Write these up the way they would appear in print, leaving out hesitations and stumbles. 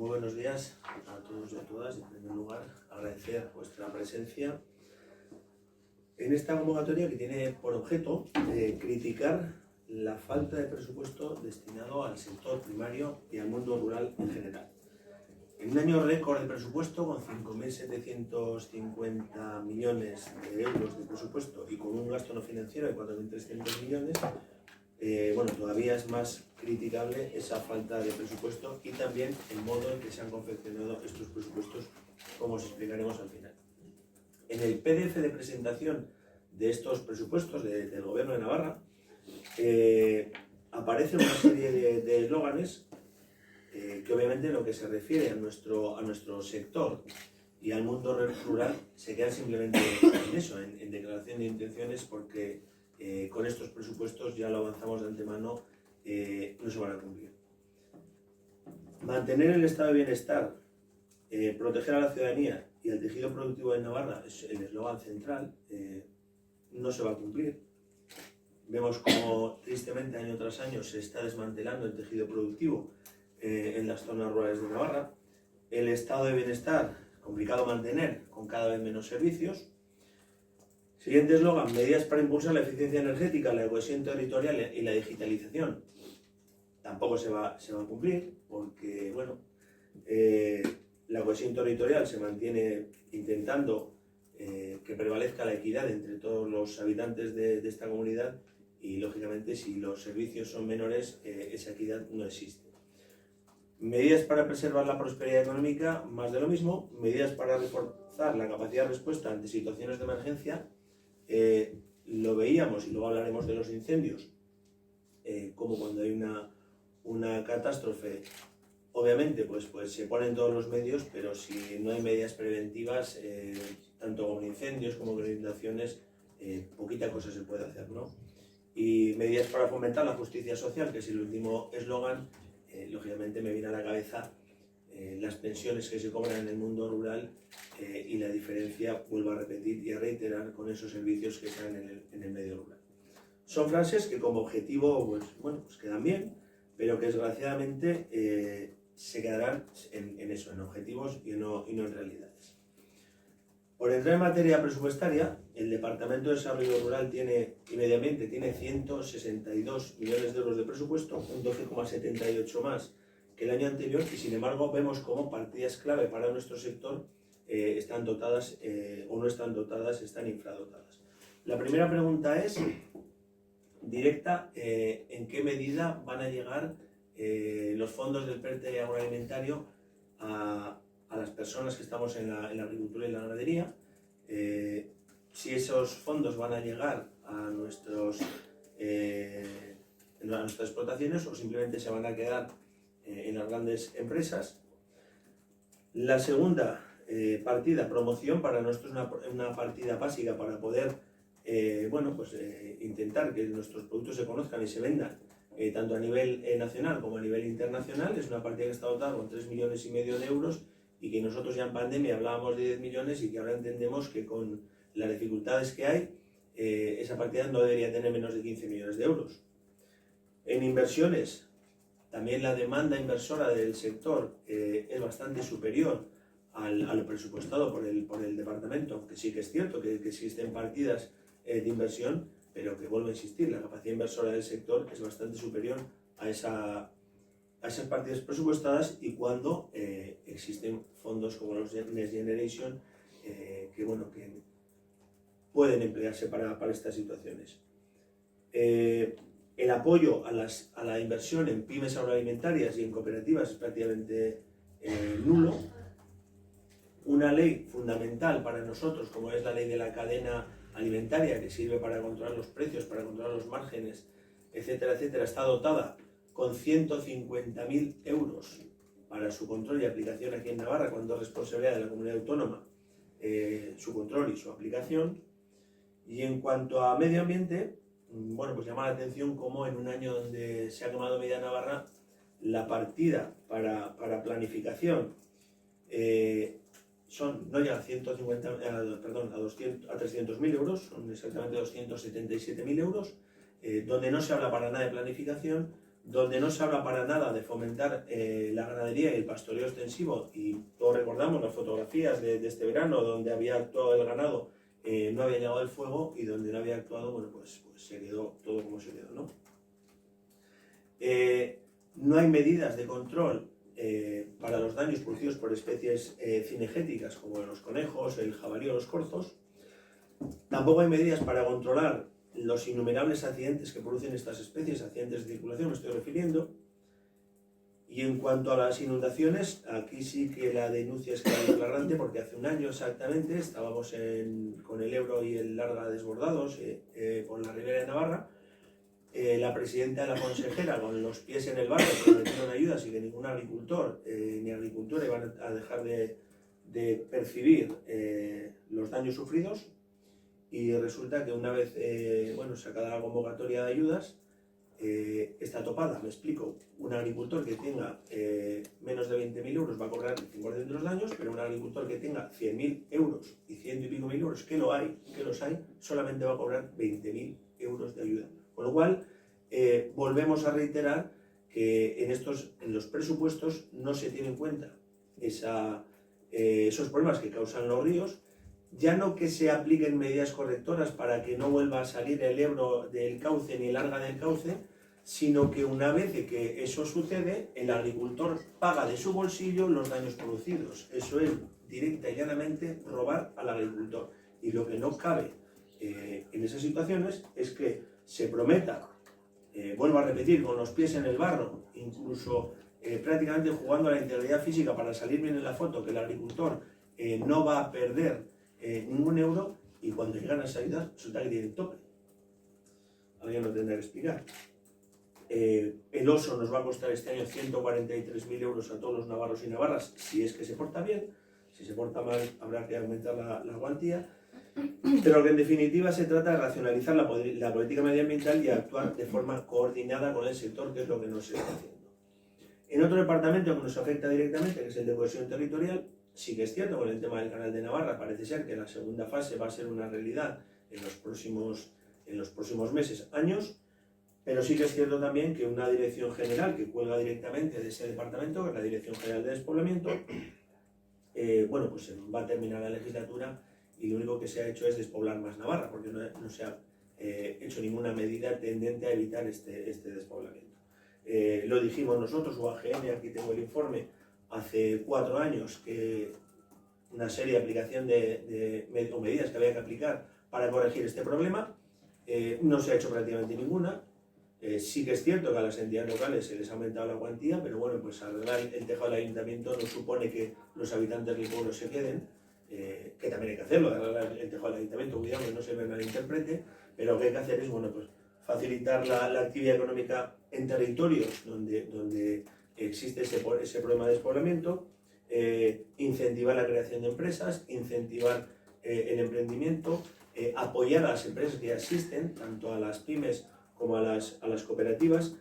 Muy buenos días a todos y a todas. En primer lugar, agradecer vuestra presencia en esta convocatoria que tiene por objeto criticar la falta de presupuesto destinado al sector primario y al mundo rural en general. En un año récord de presupuesto, con 5.750 millones de euros de presupuesto y con un gasto no financiero de 4.300 millones, todavía es más criticable esa falta de presupuesto y también el modo en que se han confeccionado estos presupuestos, como os explicaremos al final. En el PDF de presentación de estos presupuestos del Gobierno de Navarra aparece una serie de eslóganes que obviamente en lo que se refiere a nuestro sector y al mundo rural se quedan simplemente en eso, en declaración de intenciones, porque con estos presupuestos, ya lo avanzamos de antemano, no se van a cumplir. Mantener el estado de bienestar, proteger a la ciudadanía y al tejido productivo de Navarra es el eslogan central. No se va a cumplir. Vemos como tristemente año tras año se está desmantelando el tejido productivo en las zonas rurales de Navarra. El estado de bienestar, complicado mantener con cada vez menos servicios. Siguiente eslogan: medidas para impulsar la eficiencia energética, la cohesión territorial y la digitalización. Tampoco se va a cumplir, porque la cohesión territorial se mantiene intentando que prevalezca la equidad entre todos los habitantes de esta comunidad, y lógicamente si los servicios son menores, esa equidad no existe. Medidas para preservar la prosperidad económica, más de lo mismo. Medidas para reforzar la capacidad de respuesta ante situaciones de emergencia. Lo veíamos, y luego hablaremos de los incendios, como cuando hay una catástrofe, obviamente pues se ponen todos los medios, pero si no hay medidas preventivas, tanto con incendios como con inundaciones, poquita cosa se puede hacer, ¿no? Y medidas para fomentar la justicia social, que es el último eslogan. Lógicamente me viene a la cabeza las pensiones que se cobran en el mundo rural y la diferencia, vuelvo a repetir y a reiterar, con esos servicios que están en el medio rural. Son frases que como objetivo pues quedan bien, pero que desgraciadamente se quedarán en eso, en objetivos y no en realidades. Por entrar en materia presupuestaria, el Departamento de Desarrollo Rural y Medio Ambiente tiene 162 millones de euros de presupuesto, un 12,78 más que el año anterior, y sin embargo vemos cómo partidas clave para nuestro sector están dotadas o no están dotadas, están infradotadas. La primera pregunta es directa: ¿en qué medida van a llegar los fondos del PERTE agroalimentario a las personas que estamos en la agricultura y la ganadería? Si esos fondos van a llegar a nuestras explotaciones o simplemente se van a quedar en las grandes empresas. La segunda partida, promoción, para nosotros es una partida básica para poder intentar que nuestros productos se conozcan y se vendan tanto a nivel nacional como a nivel internacional. Es una partida que está dotada con 3,5 millones de euros, y que nosotros ya en pandemia hablábamos de 10 millones y que ahora entendemos que con las dificultades que hay, esa partida no debería tener menos de 15 millones de euros. En inversiones, también la demanda inversora del sector es bastante superior a lo presupuestado por el departamento, aunque sí que es cierto que existen partidas de inversión, pero que, vuelvo a insistir, la capacidad inversora del sector es bastante superior a esas partidas presupuestadas, y cuando existen fondos como los Next Generation que pueden emplearse para estas situaciones. El apoyo a la inversión en pymes agroalimentarias y en cooperativas es prácticamente nulo. Una ley fundamental para nosotros, como es la ley de la cadena alimentaria, que sirve para controlar los precios, para controlar los márgenes, etcétera, etcétera, está dotada con 150.000 euros para su control y aplicación aquí en Navarra, cuando es responsabilidad de la comunidad autónoma su control y su aplicación. Y en cuanto a medio ambiente, pues llama la atención cómo en un año donde se ha tomado medida Navarra, la partida para planificación no llega a 300.000 euros, son exactamente 277.000 euros, donde no se habla para nada de planificación, donde no se habla para nada de fomentar la ganadería y el pastoreo extensivo, y todos recordamos las fotografías de este verano donde había actuado el ganado, no había llegado el fuego, y donde no había actuado, bueno, pues se quedó todo como se quedó, ¿no? No hay medidas de control para los daños producidos por especies cinegéticas como los conejos, el jabalí o los corzos. Tampoco hay medidas para controlar los innumerables accidentes que producen estas especies, accidentes de circulación me estoy refiriendo. Y en cuanto a las inundaciones, aquí sí que la denuncia es clara y flagrante, porque hace un año exactamente estábamos con el Ebro y el Larga desbordados por la Ribera de Navarra. La presidenta y la consejera, con los pies en el barro, prometieron ayudas y que ningún agricultor ni agricultora iban a dejar de percibir los daños sufridos. Y resulta que una vez sacada la convocatoria de ayudas, está topada. Me explico: un agricultor que tenga menos de 20.000 euros va a cobrar el 100% de los daños, pero un agricultor que tenga 100.000 euros y 100 y pico mil euros, que los hay, solamente va a cobrar 20.000 euros de ayuda. Con lo cual, volvemos a reiterar que en los presupuestos no se tiene en cuenta esos problemas que causan los ríos. Ya no que se apliquen medidas correctoras para que no vuelva a salir el Ebro del cauce ni el Larga del cauce, sino que una vez de que eso sucede, el agricultor paga de su bolsillo los daños producidos. Eso es directa y llanamente robar al agricultor. Y lo que no cabe en esas situaciones es que se prometa, vuelvo a repetir, con los pies en el barro, incluso prácticamente jugando a la integridad física para salir bien en la foto, que el agricultor no va a perder ningún euro, y cuando llegan a esa ayuda resulta que tienen tope. Alguien lo tendrá que explicar. El oso nos va a costar este año 143.000 euros a todos los navarros y navarras, si es que se porta bien. Si se porta mal, habrá que aumentar la cuantía. Pero que en definitiva se trata de racionalizar la política medioambiental y actuar de forma coordinada con el sector, que es lo que no se está haciendo. En otro departamento que nos afecta directamente, que es el de cohesión territorial, sí que es cierto, con el tema del Canal de Navarra, parece ser que la segunda fase va a ser una realidad en los próximos meses, años, pero sí que es cierto también que una dirección general que cuelga directamente de ese departamento, que es la Dirección General de Despoblamiento, pues va a terminar la legislatura y lo único que se ha hecho es despoblar más Navarra, porque no se ha hecho ninguna medida tendente a evitar este despoblamiento. Lo dijimos nosotros, UAGN, aquí tengo el informe, hace 4 años, que una serie de aplicación o medidas que había que aplicar para corregir este problema. No se ha hecho prácticamente ninguna. Sí que es cierto que a las entidades locales se les ha aumentado la cuantía, pero bueno, pues arreglar el tejado del ayuntamiento no supone que los habitantes del pueblo se queden, que también hay que hacerlo, arreglar el tejado del ayuntamiento, cuidado que no se malinterprete, pero lo que hay que hacer es facilitar la actividad económica en territorios donde existe ese problema de despoblamiento, incentivar la creación de empresas, incentivar el emprendimiento, apoyar a las empresas que ya existen, tanto a las pymes como a las cooperativas,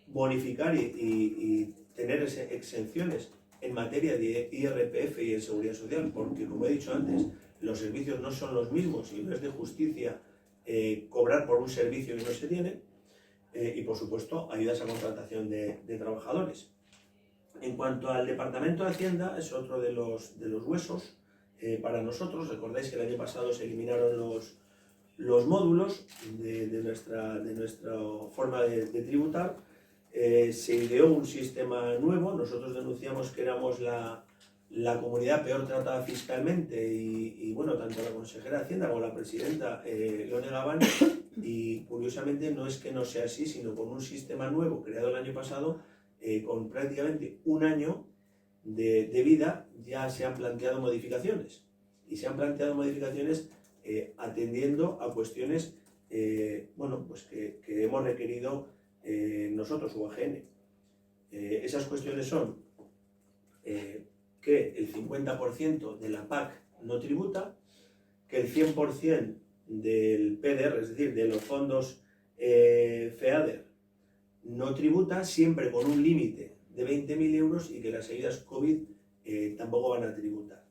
bonificar y tener exenciones en materia de IRPF y de seguridad social, porque, como he dicho antes, los servicios no son los mismos y no es de justicia cobrar por un servicio que no se tiene. Y, por supuesto, ayudas a contratación de trabajadores. En cuanto al Departamento de Hacienda, es otro de los huesos para nosotros. Recordáis que el año pasado se eliminaron los módulos de nuestra forma de tributar. Se ideó un sistema nuevo. Nosotros denunciamos que éramos la comunidad peor tratada fiscalmente y tanto la consejera de Hacienda como la presidenta lo negaban, y curiosamente no es que no sea así, sino con un sistema nuevo creado el año pasado, con prácticamente un año de vida, ya se han planteado modificaciones, y se han planteado modificaciones atendiendo a cuestiones que hemos requerido nosotros, UAGN. Esas cuestiones son que el 50% de la PAC no tributa, que el 100% del PDR, es decir, de los fondos FEADER, no tributa, siempre con un límite de 20.000 euros, y que las ayudas COVID tampoco van a tributar.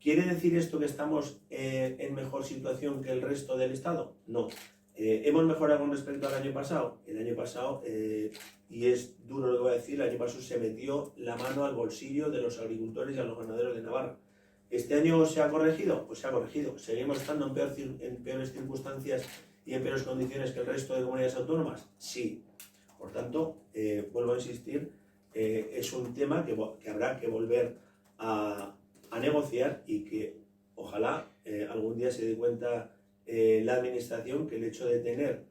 ¿Quiere decir esto que estamos en mejor situación que el resto del Estado? No. ¿Hemos mejorado con respecto al año pasado? El año pasado, y es duro lo que voy a decir, el año pasado se metió la mano al bolsillo de los agricultores y a los ganaderos de Navarra. ¿Este año se ha corregido? Pues se ha corregido. ¿Seguimos estando en peores circunstancias y en peores condiciones que el resto de comunidades autónomas? Sí. Por tanto, vuelvo a insistir, es un tema que habrá que volver a negociar y que ojalá algún día se dé cuenta la administración que el hecho de tener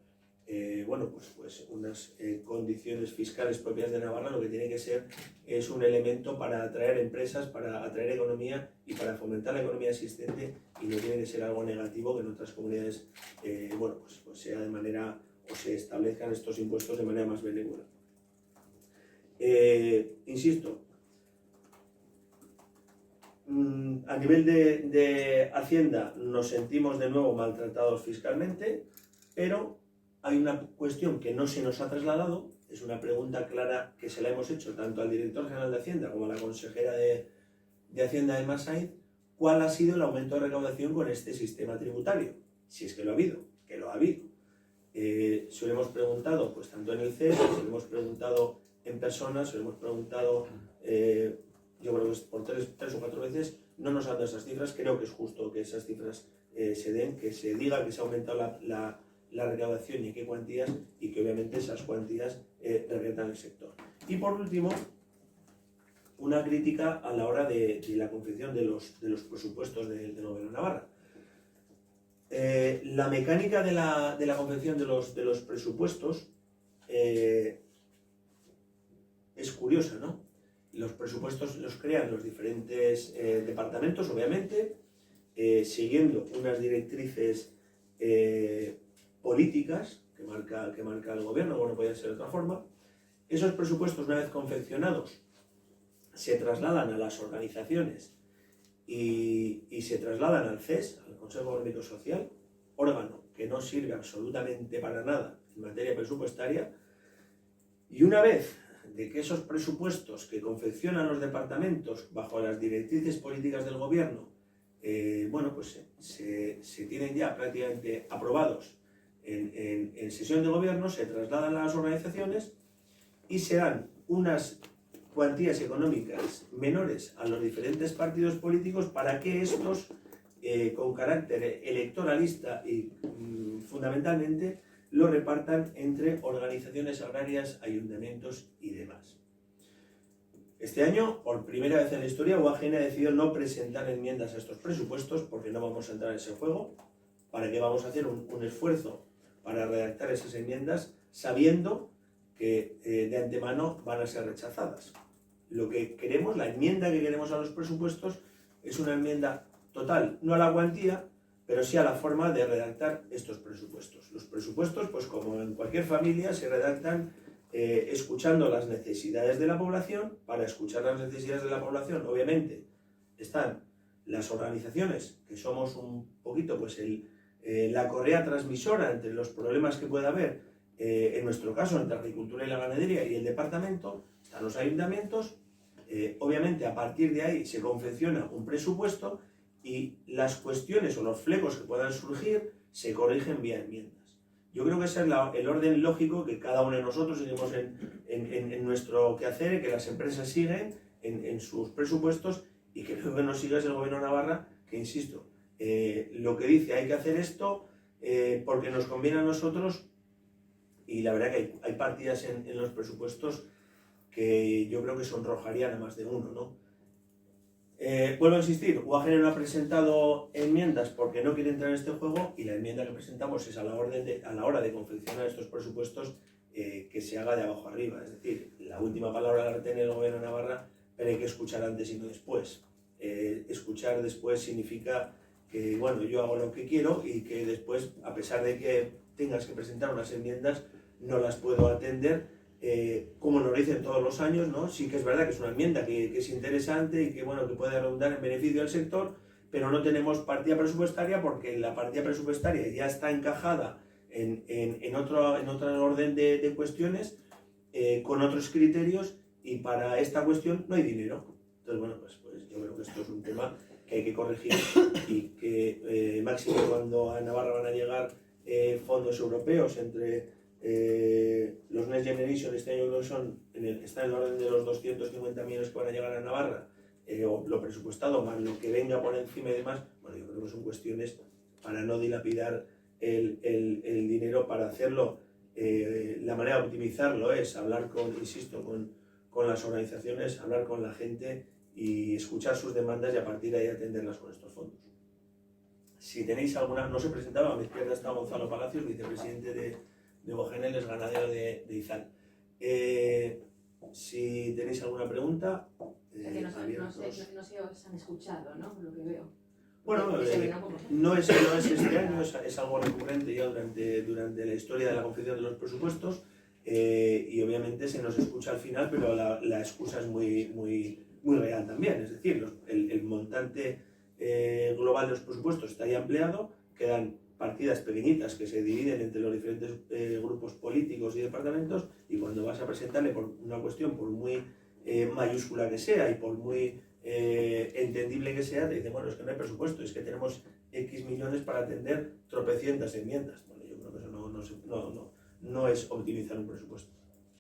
pues unas condiciones fiscales propias de Navarra lo que tiene que ser es un elemento para atraer empresas, para atraer economía y para fomentar la economía existente, y no tiene que ser algo negativo que en otras comunidades pues sea de manera, o se establezcan estos impuestos de manera más benévola. Insisto, a nivel de Hacienda nos sentimos de nuevo maltratados fiscalmente, pero hay una cuestión que no se nos ha trasladado, es una pregunta clara que se la hemos hecho tanto al director general de Hacienda como a la consejera de Hacienda de Saiz: ¿cuál ha sido el aumento de recaudación con este sistema tributario? Si es que lo ha habido, que lo ha habido. Se lo hemos preguntado pues tanto en el CES, se lo hemos preguntado en persona, se lo hemos preguntado yo creo que por tres o cuatro veces, no nos han dado esas cifras. Creo que es justo que esas cifras se den, que se diga que se ha aumentado la recaudación y en qué cuantías, y que obviamente esas cuantías reviertan el sector. Y por último, una crítica a la hora de la confección de los presupuestos del Gobierno de Navarra. La mecánica de la confección de los presupuestos es curiosa, ¿no? Los presupuestos los crean los diferentes departamentos, obviamente, siguiendo unas directrices políticas que marca el gobierno, como no podía ser de otra forma. Esos presupuestos, una vez confeccionados, se trasladan a las organizaciones y se trasladan al CES, al Consejo Económico Social, órgano que no sirve absolutamente para nada en materia presupuestaria. Y una vez de que esos presupuestos que confeccionan los departamentos bajo las directrices políticas del gobierno se tienen ya prácticamente aprobados en sesión de gobierno, se trasladan a las organizaciones y se dan unas cuantías económicas menores a los diferentes partidos políticos para que estos, con carácter electoralista y fundamentalmente, lo repartan entre organizaciones agrarias, ayuntamientos y demás. Este año, por primera vez en la historia, UAGN ha decidido no presentar enmiendas a estos presupuestos porque no vamos a entrar en ese juego. ¿Para qué vamos a hacer un esfuerzo para redactar esas enmiendas sabiendo que de antemano van a ser rechazadas? Lo que queremos, la enmienda que queremos a los presupuestos, es una enmienda total, no a la cuantía, pero sí a la forma de redactar estos presupuestos. Los presupuestos, pues como en cualquier familia, se redactan escuchando las necesidades de la población. Para escuchar las necesidades de la población, obviamente, están las organizaciones, que somos un poquito pues la correa transmisora entre los problemas que pueda haber, en nuestro caso, entre agricultura y la ganadería y el departamento. Están los ayuntamientos. Obviamente, a partir de ahí se confecciona un presupuesto y las cuestiones o los flecos que puedan surgir se corrigen vía enmiendas. Yo creo que ese es el orden lógico que cada uno de nosotros seguimos en nuestro quehacer, que las empresas siguen en sus presupuestos, y que creo que nos siga es el Gobierno de Navarra, que insisto, lo que dice hay que hacer esto porque nos conviene a nosotros, y la verdad que hay partidas en los presupuestos que yo creo que sonrojarían a más de uno, ¿no? Vuelvo a insistir, UAGN no ha presentado enmiendas porque no quiere entrar en este juego, y la enmienda que presentamos es a la hora de confeccionar estos presupuestos que se haga de abajo arriba. Es decir, la última palabra la tiene el Gobierno de Navarra, pero hay que escuchar antes y no después. Escuchar después significa que, bueno, yo hago lo que quiero y que después, a pesar de que tengas que presentar unas enmiendas, no las puedo atender. Como nos lo dicen todos los años, ¿no? Sí que es verdad que es una enmienda que es interesante y que, bueno, que puede redundar en beneficio del sector, pero no tenemos partida presupuestaria porque la partida presupuestaria ya está encajada en otro orden de cuestiones, con otros criterios, y para esta cuestión no hay dinero. Entonces, bueno, pues yo creo que esto es un tema que hay que corregir, y que máximo cuando a Navarra van a llegar fondos europeos, entre los Next Generation, este año está en el orden de los 250 millones que van a llegar a Navarra, o lo presupuestado, más lo que venga por encima y demás. Bueno, yo creo que son cuestiones para no dilapidar el dinero, para hacerlo. La manera de optimizarlo es hablar con las organizaciones, hablar con la gente y escuchar sus demandas y a partir de ahí atenderlas con estos fondos. Si tenéis alguna, no se presentaba, a mi izquierda está Gonzalo Palacios, vicepresidente de Bogeneles, ganadero de Izal. Si tenéis alguna pregunta... que no se os han escuchado, ¿no? Por lo que veo. Bueno, no es este año, es algo recurrente ya durante la historia de la confección de los presupuestos, y obviamente se nos escucha al final, pero la excusa es muy real también. Es decir, el montante global de los presupuestos está ya empleado, quedan partidas pequeñitas que se dividen entre los diferentes grupos políticos y departamentos, y cuando vas a presentarle por una cuestión, por muy mayúscula que sea y por muy entendible que sea, te dicen, bueno, es que no hay presupuesto, es que tenemos X millones para atender tropecientas enmiendas. Bueno, yo creo que eso no es optimizar un presupuesto.